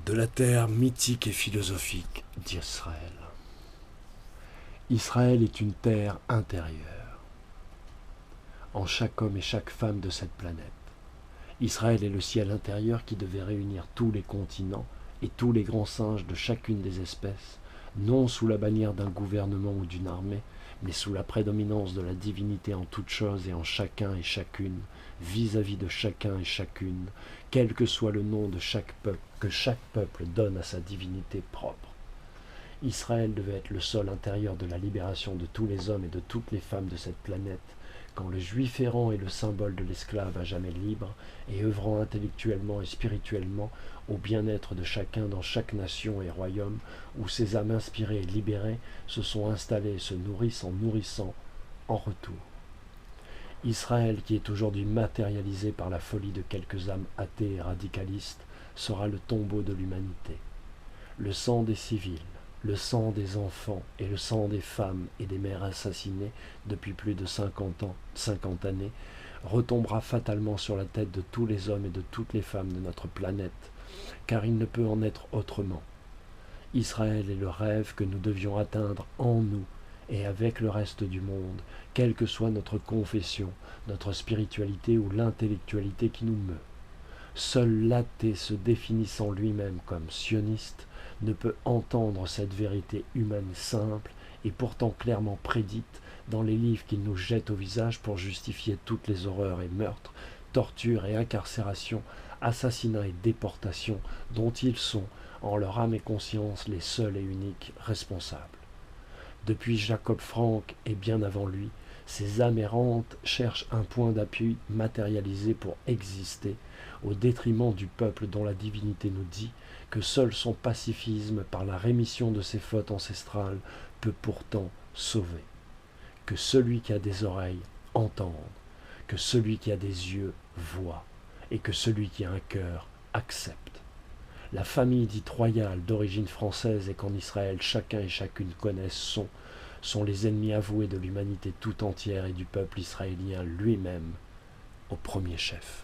De la terre mythique et philosophique d'Israël. Israël est une terre intérieure, en chaque homme et chaque femme de cette planète. Israël est le ciel intérieur qui devait réunir tous les continents et tous les grands singes de chacune des espèces, non sous la bannière d'un gouvernement ou d'une armée, mais sous la prédominance de la divinité en toutes choses et en chacun et chacune, vis-à-vis de chacun et chacune, quel que soit le nom de chaque peuple, que chaque peuple donne à sa divinité propre. Israël devait être le sol intérieur de la libération de tous les hommes et de toutes les femmes de cette planète, quand le juif errant est le symbole de l'esclave à jamais libre et œuvrant intellectuellement et spirituellement au bien-être de chacun dans chaque nation et royaume où ces âmes inspirées et libérées se sont installées et se nourrissent en nourrissant en retour. Israël, qui est aujourd'hui matérialisé par la folie de quelques âmes athées et radicalistes, sera le tombeau de l'humanité. Le sang des civils, le sang des enfants et le sang des femmes et des mères assassinées depuis plus de 50 années, retombera fatalement sur la tête de tous les hommes et de toutes les femmes de notre planète, car il ne peut en être autrement. Israël est le rêve que nous devions atteindre en nous et avec le reste du monde, quelle que soit notre confession, notre spiritualité ou l'intellectualité qui nous meut. Seul l'athée se définissant lui-même comme sioniste ne peut entendre cette vérité humaine simple et pourtant clairement prédite dans les livres qu'il nous jette au visage pour justifier toutes les horreurs et meurtres, tortures et incarcérations, assassinats et déportations dont ils sont, en leur âme et conscience, les seuls et uniques responsables. Depuis Jacob Frank et bien avant lui, ces âmes errantes cherchent un point d'appui matérialisé pour exister, au détriment du peuple dont la divinité nous dit que seul son pacifisme, par la rémission de ses fautes ancestrales, peut pourtant sauver. Que celui qui a des oreilles entende, que celui qui a des yeux voit, et que celui qui a un cœur accepte. La famille dite royale d'origine française et qu'en Israël chacun et chacune connaissent sont les ennemis avoués de l'humanité tout entière et du peuple israélien lui-même au premier chef.